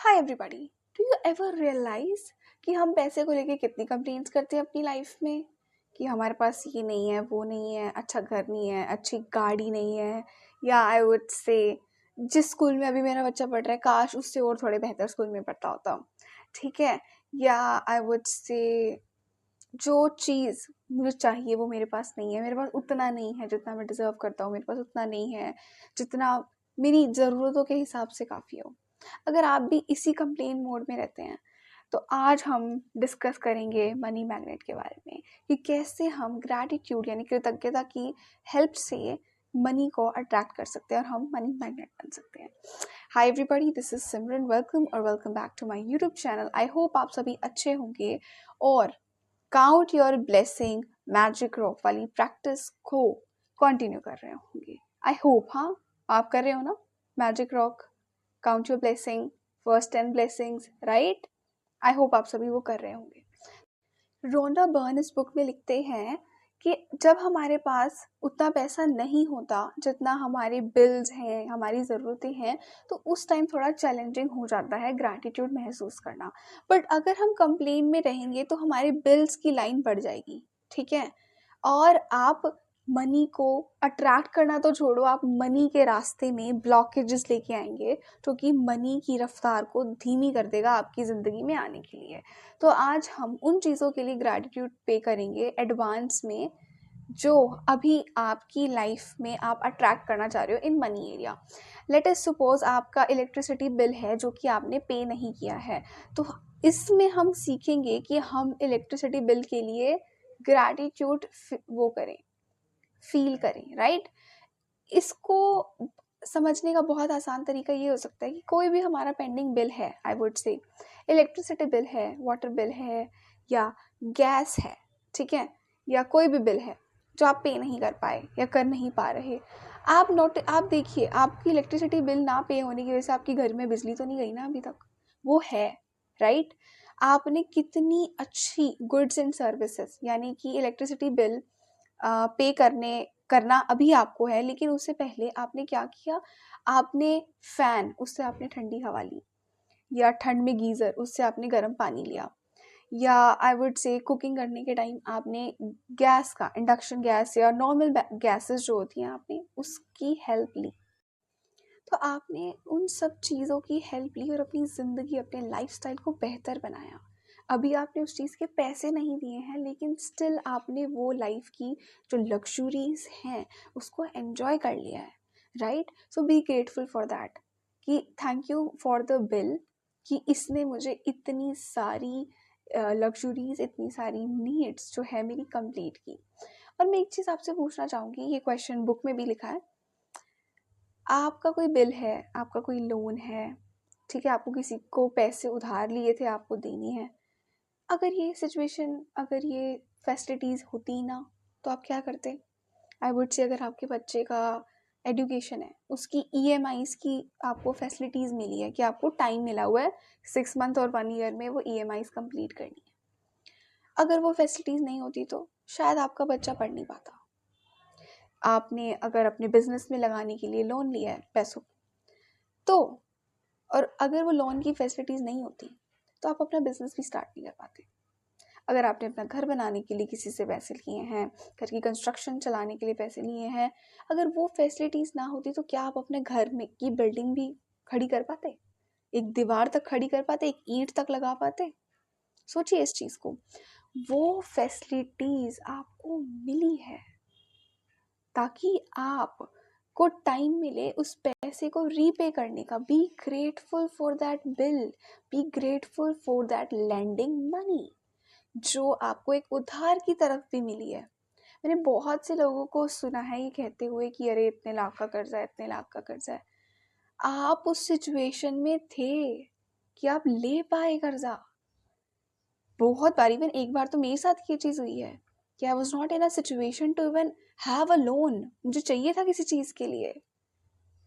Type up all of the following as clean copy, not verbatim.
Hi everybody, do you ever realize कि हम पैसे को लेके कितनी कंप्लेंट्स करते हैं अपनी लाइफ में कि हमारे पास ये नहीं है, वो नहीं है, अच्छा घर नहीं है, अच्छी गाड़ी नहीं है, या आई वुड से जिस स्कूल में अभी मेरा बच्चा पढ़ रहा है काश उससे और थोड़े बेहतर स्कूल में पढ़ता होता। ठीक है। या आई वुड से जो चीज़ मुझे चाहिए वो मेरे पास नहीं है, मेरे पास उतना नहीं है जितना मैं डिज़र्व करता हूँ, मेरे पास उतना नहीं है जितना मेरी ज़रूरतों के हिसाब से काफ़ी हो। अगर आप भी इसी कंप्लेन मोड में रहते हैं तो आज हम डिस्कस करेंगे मनी मैग्नेट के बारे में कि कैसे हम ग्रैटिट्यूड यानी कृतज्ञता की हेल्प से मनी को अट्रैक्ट कर सकते हैं और हम मनी मैग्नेट बन सकते हैं। Hi everybody, this is Simran, welcome back to my YouTube channel. I hope आप सभी अच्छे होंगे और count your blessing magic rock वाली प्रैक्टिस को कंटिन्यू कर रहे होंगे। आई होप हाँ आप कर रहे हो ना magic rock, count your blessing, first 10 blessings, right. I hope आप सभी वो कर रहे होंगे। रोंडा बर्न इस बुक में लिखते हैं कि जब हमारे पास उतना पैसा नहीं होता जितना हमारे बिल्स हैं, हमारी ज़रूरतें हैं, तो उस टाइम थोड़ा चैलेंजिंग हो जाता है ग्रैटिट्यूड महसूस करना। बट अगर हम कंप्लेन में रहेंगे तो हमारे बिल्स की लाइन बढ़ जाएगी। ठीक है। और आप मनी को अट्रैक्ट करना तो छोड़ो, आप मनी के रास्ते में ब्लॉकेजेस लेके आएंगे जो कि मनी की रफ्तार को धीमी कर देगा आपकी ज़िंदगी में आने के लिए। तो आज हम उन चीज़ों के लिए ग्रैटिट्यूड पे करेंगे एडवांस में जो अभी आपकी लाइफ में आप अट्रैक्ट करना चाह रहे हो in money area. Let us suppose आपका इलेक्ट्रिसिटी बिल है जो कि आपने पे नहीं किया है, तो इसमें हम सीखेंगे कि हम इलेक्ट्रिसिटी बिल के लिए ग्रैटिट्यूड वो करें, फील करें, राइट। इसको समझने का बहुत आसान तरीका ये हो सकता है कि कोई भी हमारा पेंडिंग बिल है, I would say electricity bill है, वाटर बिल है या गैस है, ठीक है, या कोई भी बिल है जो आप पे नहीं कर पाए या कर नहीं पा रहे। आप देखिए, आपकी इलेक्ट्रिसिटी बिल ना पे होने की वजह से आपके घर में बिजली तो नहीं गई ना अभी तक, वो है, राइट। आपने कितनी अच्छी गुड्स एंड सर्विसेज यानी कि इलेक्ट्रिसिटी बिल पे करना अभी आपको है, लेकिन उससे पहले आपने क्या किया, आपने फैन, उससे आपने ठंडी हवा ली, या ठंड में गीज़र, उससे आपने गर्म पानी लिया, या आई वुड से कुकिंग करने के टाइम आपने गैस का, इंडक्शन गैस या नॉर्मल गैसेस जो होती हैं, आपने उसकी हेल्प ली। तो आपने उन सब चीज़ों की हेल्प ली और अपनी ज़िंदगी, अपने लाइफस्टाइल को बेहतर बनाया। अभी आपने उस चीज़ के पैसे नहीं दिए हैं, लेकिन स्टिल आपने वो लाइफ की जो लग्जरीज हैं उसको एंजॉय कर लिया है, right. So be grateful for that कि thank you for the bill कि इसने मुझे इतनी सारी लग्जरीज, इतनी सारी नीड्स जो है मेरी कंप्लीट की। और मैं एक चीज़ आपसे पूछना चाहूँगी, ये क्वेश्चन बुक में भी लिखा है, आपका कोई बिल है, आपका कोई लोन है, ठीक है, आपको किसी को पैसे उधार लिए थे, आपको देनी है। अगर ये सिचुएशन, अगर ये फैसिलिटीज़ होती ना तो आप क्या करते। आई वुड से अगर आपके बच्चे का एजुकेशन है, उसकी ईएमआईज़ की आपको फैसिलिटीज़ मिली है कि आपको टाइम मिला हुआ है 6 मंथ और 1 ईयर में वो ईएमआईज़ कंप्लीट करनी है। अगर वो फैसिलिटीज़ नहीं होती तो शायद आपका बच्चा पढ़ नहीं पाता। आपने अगर अपने बिजनेस में लगाने के लिए लोन लिया है पैसों, तो और अगर वो लोन की फैसिलिटीज़ नहीं होती तो आप अपना बिजनेस भी स्टार्ट नहीं कर पाते। अगर आपने अपना घर बनाने के लिए किसी से पैसे लिए हैं, घर की कंस्ट्रक्शन चलाने के लिए पैसे लिए हैं, अगर वो फैसिलिटीज़ ना होती तो क्या आप अपने घर में की बिल्डिंग भी खड़ी कर पाते, एक दीवार तक खड़ी कर पाते, एक ईंट तक लगा पाते। सोचिए इस चीज़ को। वो फैसिलिटीज़ आपको मिली है ताकि आप को टाइम मिले उस पैसे को रीपे करने का। Be grateful for that bill, be grateful for that lending money जो आपको एक उधार की तरफ भी मिली है। मैंने बहुत से लोगों को सुना है ये कहते हुए कि अरे इतने लाख का कर्जा है, इतने लाख का कर्जा है। आप उस सिचुएशन में थे कि आप ले पाए कर्जा। बहुत बार, इवन एक बार तो मेरे साथ ये चीज़ हुई है कि I was not in a situation to even have a loan. मुझे चाहिए था किसी चीज़ के लिए,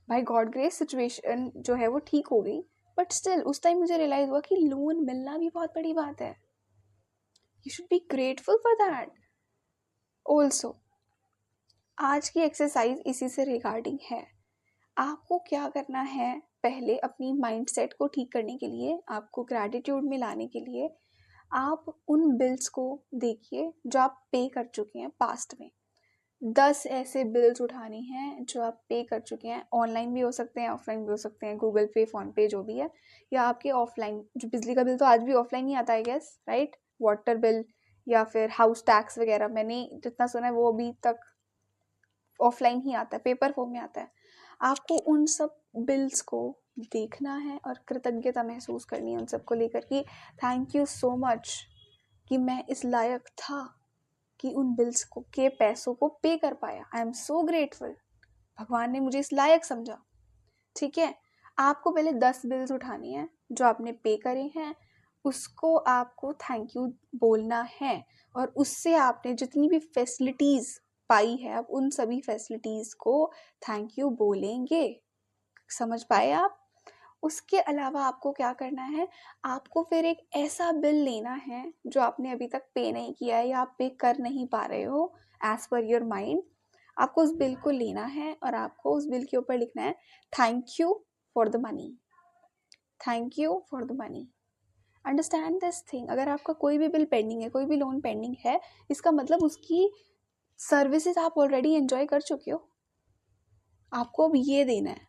बाय गॉड ग्रेस सिचुएशन जो है वो ठीक हो गई, बट स्टिल उस टाइम मुझे रियलाइज हुआ कि लोन मिलना भी बहुत बड़ी बात है। You should be grateful for that also. आज की एक्सरसाइज इसी से रिगार्डिंग है। आपको क्या करना है, पहले अपनी माइंडसेट को ठीक करने के लिए, आपको ग्रैटिट्यूड में लाने के लिए, आप उन बिल्स को देखिए जो आप पे कर चुके हैं पास्ट में। 10 ऐसे बिल्स उठाने हैं जो आप पे कर चुके हैं, ऑनलाइन भी हो सकते हैं, ऑफलाइन भी हो सकते हैं, गूगल पे, फोन पे, जो भी है, या आपके ऑफलाइन, जो बिजली का बिल तो आज भी ऑफलाइन ही आता है गैस, राइट, वाटर बिल या फिर हाउस टैक्स वगैरह, मैंने जितना सुना है वो अभी तक ऑफलाइन ही आता है, पेपर फॉर्म में आता है। आपको उन सब बिल्स को देखना है और कृतज्ञता महसूस करनी है उन सबको लेकर कि थैंक यू सो मच कि मैं इस लायक था कि उन बिल्स को के पैसों को पे कर पाया। आई एम सो ग्रेटफुल, भगवान ने मुझे इस लायक समझा। ठीक है, आपको पहले 10 बिल्स उठानी है जो आपने पे करे हैं, उसको आपको थैंक यू बोलना है, और उससे आपने जितनी भी फैसिलिटीज़ पाई है, आप उन सभी फैसिलिटीज़ को थैंक यू बोलेंगे। समझ पाए आप? उसके अलावा आपको क्या करना है, आपको फिर एक ऐसा बिल लेना है जो आपने अभी तक पे नहीं किया है या आप पे कर नहीं पा रहे हो एज पर योर माइंड। आपको उस बिल को लेना है और आपको उस बिल के ऊपर लिखना है thank you for the money, thank you for the money. Understand this thing, अगर आपका कोई भी बिल पेंडिंग है, कोई भी लोन पेंडिंग है, इसका मतलब उसकी सर्विसेज आप ऑलरेडी एंजॉय कर चुके हो, आपको अब ये देना है,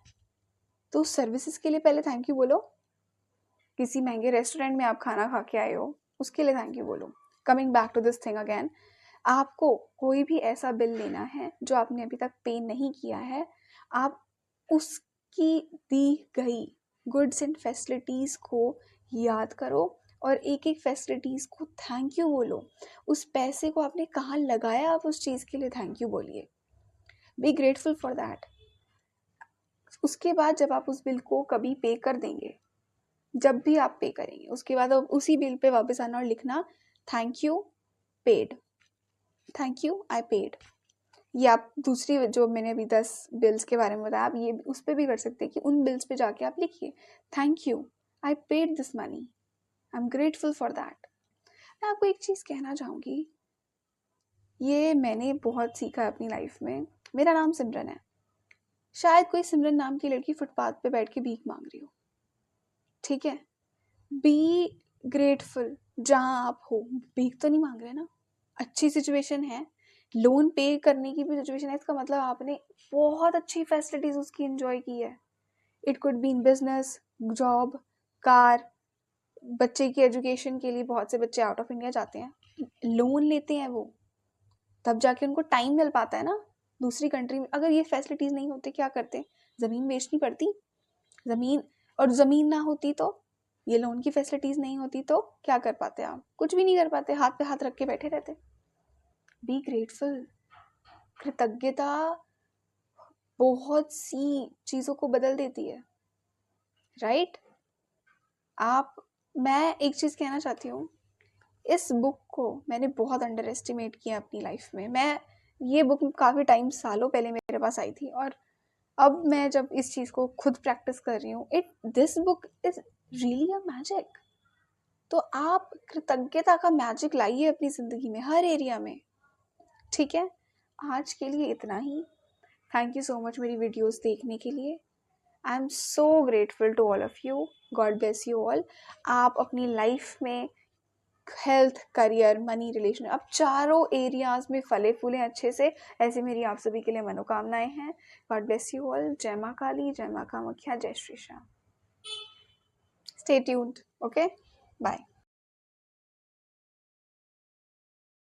तो उस सर्विसेज के लिए पहले थैंक यू बोलो। किसी महंगे रेस्टोरेंट में आप खाना खा के आए हो, उसके लिए थैंक यू बोलो। Coming back to this thing again, आपको कोई भी ऐसा बिल लेना है जो आपने अभी तक पे नहीं किया है, आप उसकी दी गई गुड्स एंड फैसिलिटीज़ को याद करो और एक एक फैसिलिटीज़ को थैंक यू बोलो। उस पैसे को आपने कहाँ लगाया, आप उस चीज़ के लिए थैंक यू बोलिए, बी ग्रेटफुल फॉर दैट। उसके बाद जब आप उस बिल को कभी पे कर देंगे, जब भी आप पे करेंगे, उसके बाद अब उसी बिल पे वापस आना और लिखना thank you paid, thank you I paid. ये आप दूसरी जो मैंने अभी 10 बिल्स के बारे में बताया, आप ये उस पर भी कर सकते हैं कि उन बिल्स पे जाके आप लिखिए thank you I paid this money, I am grateful for that. मैं आपको एक चीज़ कहना चाहूँगी, ये मैंने बहुत सीखा है अपनी लाइफ में। मेरा नाम सिमरन है, शायद कोई सिमरन नाम की लड़की फुटपाथ पे बैठ के भीख मांग रही हो, ठीक है, बी ग्रेटफुल जहाँ आप हो। भीख तो नहीं मांग रहे ना, अच्छी सिचुएशन है, लोन पे करने की भी सिचुएशन है, इसका मतलब आपने बहुत अच्छी फैसिलिटीज उसकी एंजॉय की है। It could be in business, job, car, बच्चे की एजुकेशन के लिए बहुत से बच्चे आउट ऑफ इंडिया जाते हैं, लोन लेते हैं वो, तब जाके उनको टाइम मिल पाता है ना दूसरी कंट्री में। अगर ये फैसिलिटीज नहीं होती क्या करते, ज़मीन बेचनी पड़ती, ज़मीन, और ज़मीन ना होती तो, ये लोन की फैसिलिटीज़ नहीं होती तो क्या कर पाते आप? कुछ भी नहीं कर पाते, हाथ पे हाथ रख के बैठे रहते। बी ग्रेटफुल, कृतज्ञता बहुत सी चीज़ों को बदल देती है, राइट? आप, मैं एक चीज़ कहना चाहती हूँ, इस बुक को मैंने बहुत अंडर एस्टिमेट किया अपनी लाइफ में। मैं, ये बुक काफ़ी टाइम, सालों पहले मेरे पास आई थी, और अब मैं जब इस चीज़ को खुद प्रैक्टिस कर रही हूँ, this book is really a magic. तो आप कृतज्ञता का मैजिक लाइए अपनी ज़िंदगी में हर एरिया में, ठीक है? आज के लिए इतना ही। थैंक यू सो मच मेरी वीडियोस देखने के लिए। I am so grateful to all of you. God bless you all. आप अपनी लाइफ में हेल्थ, करियर, मनी, रिलेशन, अब चारों एरियाज में फले फूलें अच्छे से, ऐसे मेरी आप सभी के लिए मनोकामनाएं हैं। God bless you all. जय माँ काली, जय माँ कामाख्या, जय Shri Shyam. Stay tuned, okay, bye.